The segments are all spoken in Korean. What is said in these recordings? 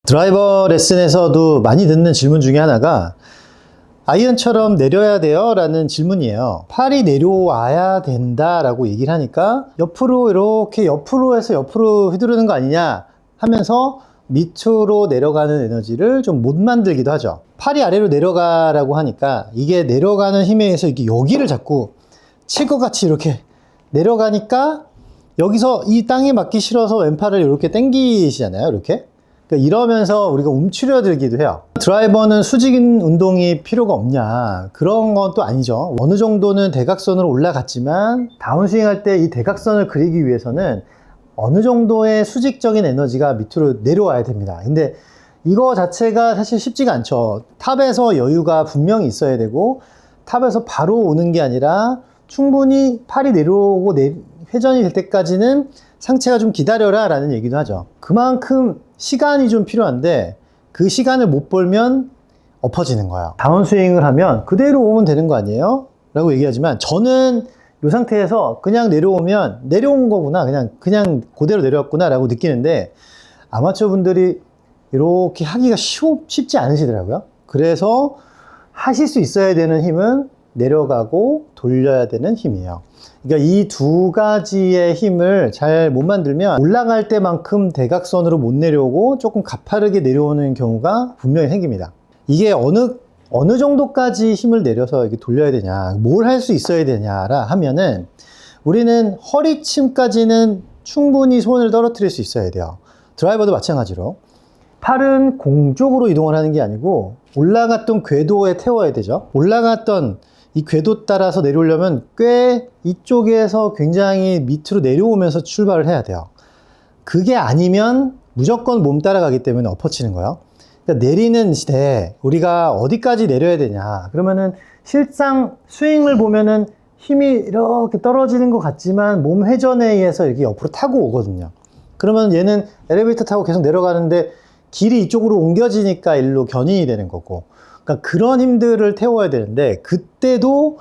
드라이버 레슨에서도 많이 듣는 질문 중에 하나가 아이언처럼 내려야 돼요? 라는 질문이에요. 팔이 내려와야 된다 라고 얘기를 하니까 옆으로 이렇게 옆으로 해서 옆으로 휘두르는 거 아니냐 하면서 밑으로 내려가는 에너지를 좀 못 만들기도 하죠. 팔이 아래로 내려가라고 하니까 이게 내려가는 힘에 의해서 이렇게 여기를 자꾸 칠 것 같이 이렇게 내려가니까 여기서 이 땅에 맞기 싫어서 왼팔을 이렇게 당기시잖아요. 이렇게. 그러니까 이러면서 우리가 움츠려들기도 해요. 드라이버는 수직인 운동이 필요가 없냐, 그런 건 또 아니죠. 어느 정도는 대각선으로 올라갔지만 다운스윙 할 때 이 대각선을 그리기 위해서는 어느 정도의 수직적인 에너지가 밑으로 내려와야 됩니다. 근데 이거 자체가 사실 쉽지가 않죠. 탑에서 여유가 분명히 있어야 되고, 탑에서 바로 오는 게 아니라 충분히 팔이 내려오고 회전이 될 때까지는 상체가 좀 기다려라 라는 얘기도 하죠. 그만큼 시간이 좀 필요한데 그 시간을 못 벌면 엎어지는 거예요. 다운스윙을 하면 그대로 오면 되는 거 아니에요? 라고 얘기하지만 저는 이 상태에서 그냥 내려오면 내려온 거구나, 그냥 그대로 내려왔구나 라고 느끼는데, 아마추어 분들이 이렇게 하기가 쉽지 않으시더라고요. 그래서 하실 수 있어야 되는 힘은 내려가고 돌려야 되는 힘이에요. 그러니까 이 두 가지의 힘을 잘 못 만들면 올라갈 때만큼 대각선으로 못 내려오고 조금 가파르게 내려오는 경우가 분명히 생깁니다. 이게 어느 정도까지 힘을 내려서 이렇게 돌려야 되냐, 뭘 할 수 있어야 되냐라 하면은, 우리는 허리춤까지는 충분히 손을 떨어뜨릴 수 있어야 돼요. 드라이버도 마찬가지로 팔은 공 쪽으로 이동을 하는 게 아니고 올라갔던 궤도에 태워야 되죠. 올라갔던 이 궤도 따라서 내려오려면 꽤 이쪽에서 굉장히 밑으로 내려오면서 출발을 해야 돼요. 그게 아니면 무조건 몸 따라가기 때문에 엎어치는 거예요. 그러니까 내리는 시대에 우리가 어디까지 내려야 되냐, 그러면은 실상 스윙을 보면은 힘이 이렇게 떨어지는 것 같지만 몸 회전에 의해서 이렇게 옆으로 타고 오거든요. 그러면 얘는 엘리베이터 타고 계속 내려가는데 길이 이쪽으로 옮겨지니까 일로 견인이 되는 거고, 그러니까 그런 힘들을 태워야 되는데 그때도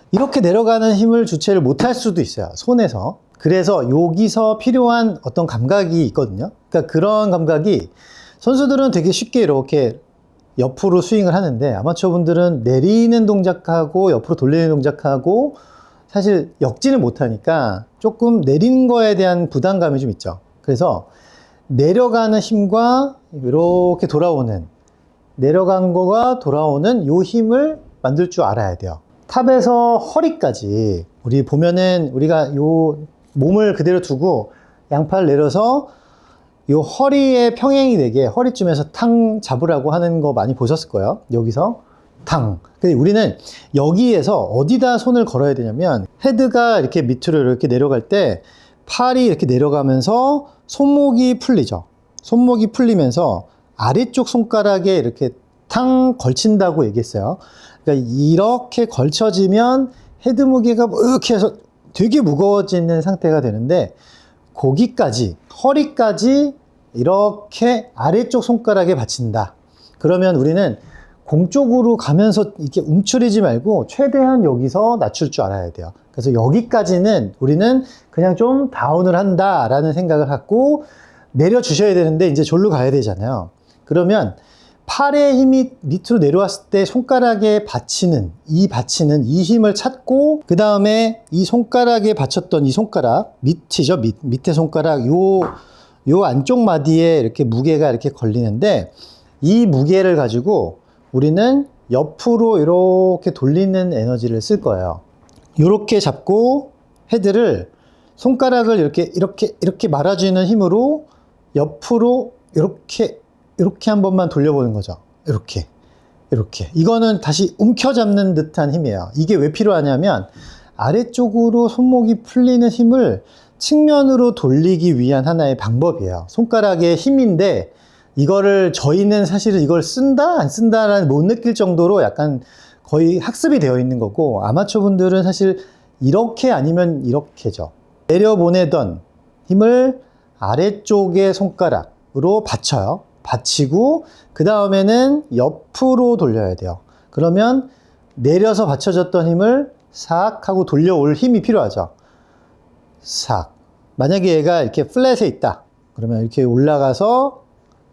이렇게 내려가는 힘을 주체를 못할 수도 있어요, 손에서. 그래서 여기서 필요한 어떤 감각이 있거든요. 그러니까 그런 감각이 선수들은 되게 쉽게 이렇게 옆으로 스윙을 하는데, 아마추어 분들은 내리는 동작하고 옆으로 돌리는 동작하고 사실 엮지는 못하니까 조금 내린 거에 대한 부담감이 좀 있죠. 그래서 내려가는 힘과 이렇게 내려간 거가 돌아오는 요 힘을 만들 줄 알아야 돼요. 탑에서 허리까지 우리 보면은 우리가 요 몸을 그대로 두고 양팔 내려서 요 허리에 평행이 되게 허리쯤에서 탕 잡으라고 하는 거 많이 보셨을 거예요. 여기서 탕. 근데 우리는 여기에서 어디다 손을 걸어야 되냐면, 헤드가 이렇게 밑으로 이렇게 내려갈 때 팔이 이렇게 내려가면서 손목이 풀리죠. 손목이 풀리면서 아래쪽 손가락에 이렇게 탕 걸친다고 얘기했어요. 그러니까 이렇게 걸쳐지면 헤드 무게가 이렇게 해서 되게 무거워지는 상태가 되는데, 거기까지, 허리까지 이렇게 아래쪽 손가락에 받친다. 그러면 우리는 공 쪽으로 가면서 이렇게 움츠리지 말고 최대한 여기서 낮출 줄 알아야 돼요. 그래서 여기까지는 우리는 그냥 좀 다운을 한다라는 생각을 갖고 내려주셔야 되는데, 이제 절로 가야 되잖아요. 그러면 팔의 힘이 밑으로 내려왔을 때 손가락에 받치는 이 힘을 찾고, 그 다음에 이 손가락에 받쳤던 이 손가락 밑이죠. 밑에 손가락 요 안쪽 마디에 이렇게 무게가 이렇게 걸리는데, 이 무게를 가지고 우리는 옆으로 이렇게 돌리는 에너지를 쓸 거예요. 이렇게 잡고 헤드를, 손가락을 이렇게 말아주는 힘으로 옆으로 이렇게 한 번만 돌려보는 거죠. 이렇게. 이거는 다시 움켜잡는 듯한 힘이에요. 이게 왜 필요하냐면, 아래쪽으로 손목이 풀리는 힘을 측면으로 돌리기 위한 하나의 방법이에요. 손가락의 힘인데, 이거를 저희는 사실은 이걸 쓴다 안 쓴다라는 못 느낄 정도로 약간 거의 학습이 되어 있는 거고, 아마추어 분들은 사실 이렇게 아니면 이렇게죠. 내려보내던 힘을 아래쪽의 손가락으로 받쳐요. 받치고 그 다음에는 옆으로 돌려야 돼요. 그러면 내려서 받쳐졌던 힘을 싹 하고 돌려올 힘이 필요하죠. 싹. 만약에 얘가 이렇게 플랫에 있다, 그러면 이렇게 올라가서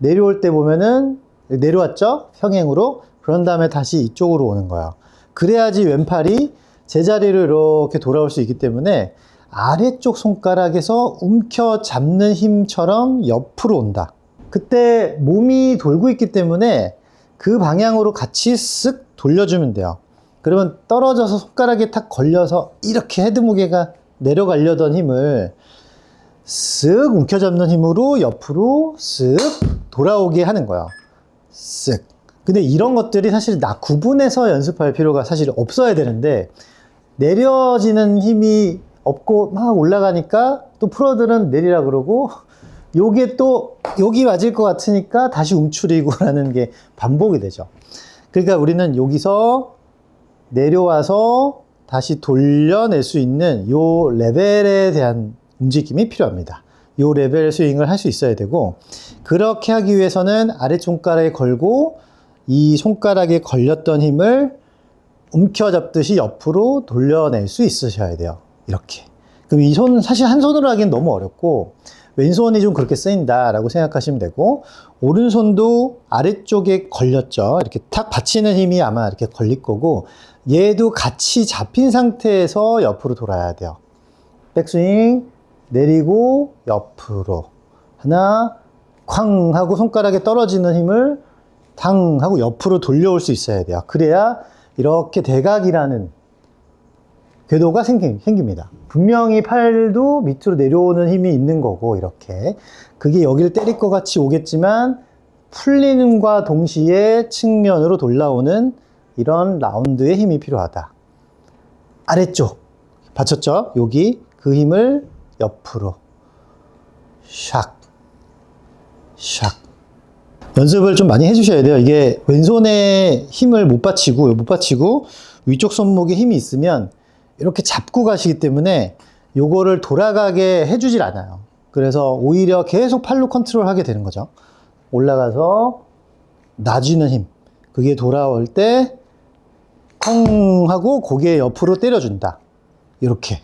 내려올 때 보면은 내려왔죠? 평행으로. 그런 다음에 다시 이쪽으로 오는 거예요. 그래야지 왼팔이 제자리로 이렇게 돌아올 수 있기 때문에 아래쪽 손가락에서 움켜 잡는 힘처럼 옆으로 온다. 그때 몸이 돌고 있기 때문에 그 방향으로 같이 쓱 돌려주면 돼요. 그러면 떨어져서 손가락에 탁 걸려서 이렇게 헤드 무게가 내려가려던 힘을 쓱 움켜잡는 힘으로 옆으로 쓱 돌아오게 하는 거예요. 쓱. 근데 이런 것들이 사실 구분해서 연습할 필요가 사실 없어야 되는데, 내려지는 힘이 없고 막 올라가니까 또 프로들은 내리라 그러고, 요게 또 여기 맞을 것 같으니까 다시 움츠리고 라는 게 반복이 되죠. 그러니까 우리는 여기서 내려와서 다시 돌려낼 수 있는 요 레벨에 대한 움직임이 필요합니다. 요 레벨 스윙을 할 수 있어야 되고, 그렇게 하기 위해서는 아래손가락에 걸고 이 손가락에 걸렸던 힘을 움켜잡듯이 옆으로 돌려낼 수 있으셔야 돼요. 이렇게. 그럼 이 손 사실 한 손으로 하기엔 너무 어렵고 왼손이 좀 그렇게 쓰인다 라고 생각하시면 되고, 오른손도 아래쪽에 걸렸죠. 이렇게 탁 받치는 힘이 아마 이렇게 걸릴 거고, 얘도 같이 잡힌 상태에서 옆으로 돌아야 돼요. 백스윙 내리고 옆으로 하나 쾅 하고 손가락에 떨어지는 힘을 당 하고 옆으로 돌려올 수 있어야 돼요. 그래야 이렇게 대각이라는 궤도가 생깁니다. 분명히 팔도 밑으로 내려오는 힘이 있는 거고, 이렇게 그게 여기를 때릴 것 같이 오겠지만 풀리는과 동시에 측면으로 돌아오는 이런 라운드의 힘이 필요하다. 아래쪽 받쳤죠? 여기 그 힘을 옆으로 샥 샥. 연습을 좀 많이 해주셔야 돼요. 이게 왼손에 힘을 못 받치고 위쪽 손목에 힘이 있으면 이렇게 잡고 가시기 때문에 요거를 돌아가게 해주질 않아요. 그래서 오히려 계속 팔로 컨트롤 하게 되는 거죠. 올라가서 놔주는 힘, 그게 돌아올 때 펑 하고 고개 옆으로 때려준다. 이렇게.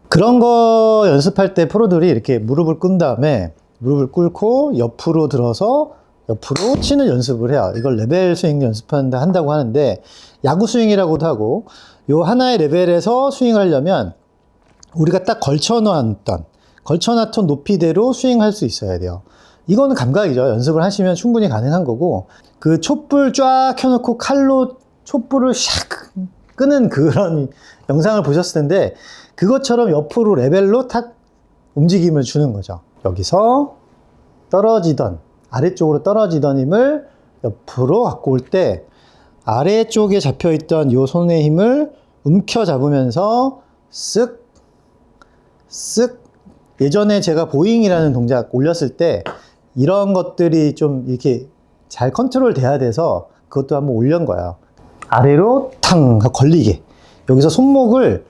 그런 거 연습할 때 프로들이 이렇게 무릎을 꿇은 다음에 무릎을 꿇고 옆으로 들어서 옆으로 치는 연습을 해요. 이걸 레벨 스윙 연습하는데 한다고 하는데, 야구 스윙이라고도 하고, 요 하나의 레벨에서 스윙을 하려면 우리가 딱 걸쳐놨던 높이대로 스윙할 수 있어야 돼요. 이거는 감각이죠. 연습을 하시면 충분히 가능한 거고, 그 촛불 쫙 켜놓고 칼로 촛불을 샥 끄는 그런 영상을 보셨을 텐데, 그것처럼 옆으로 레벨로 탁 움직임을 주는 거죠. 여기서 아래쪽으로 떨어지던 힘을 옆으로 갖고 올 때 아래쪽에 잡혀있던 요 손의 힘을 움켜잡으면서 쓱 예전에 제가 보잉이라는 동작 올렸을 때 이런 것들이 좀 이렇게 잘 컨트롤 돼야 돼서 그것도 한번 올린 거예요. 아래로 탕 걸리게. 여기서 손목을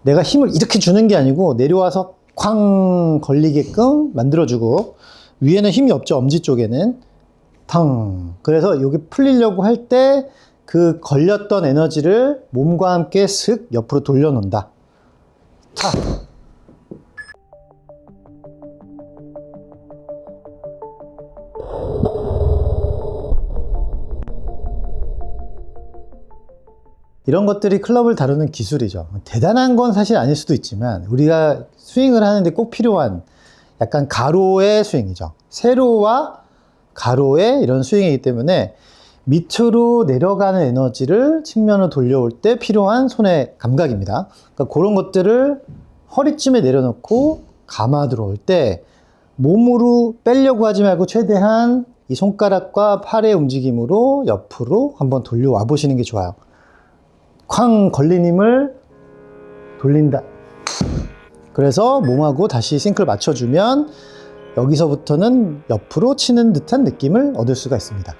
내가 힘을 이렇게 주는 게 아니고 내려와서 쾅 걸리게끔 만들어주고, 위에는 힘이 없죠. 엄지 쪽에는 탕. 그래서 여기 풀리려고 할 때 그 걸렸던 에너지를 몸과 함께 슥 옆으로 돌려놓는다. 탁. 이런 것들이 클럽을 다루는 기술이죠. 대단한 건 사실 아닐 수도 있지만 우리가 스윙을 하는데 꼭 필요한 약간 가로의 스윙이죠. 세로와 가로의 이런 스윙이기 때문에 밑으로 내려가는 에너지를 측면으로 돌려올 때 필요한 손의 감각입니다. 그러니까 그런 것들을 허리쯤에 내려놓고 감아 들어올 때 몸으로 빼려고 하지 말고 최대한 이 손가락과 팔의 움직임으로 옆으로 한번 돌려와 보시는 게 좋아요. 쾅 걸린 힘을 돌린다. 그래서 몸하고 다시 싱크를 맞춰주면 여기서부터는 옆으로 치는 듯한 느낌을 얻을 수가 있습니다.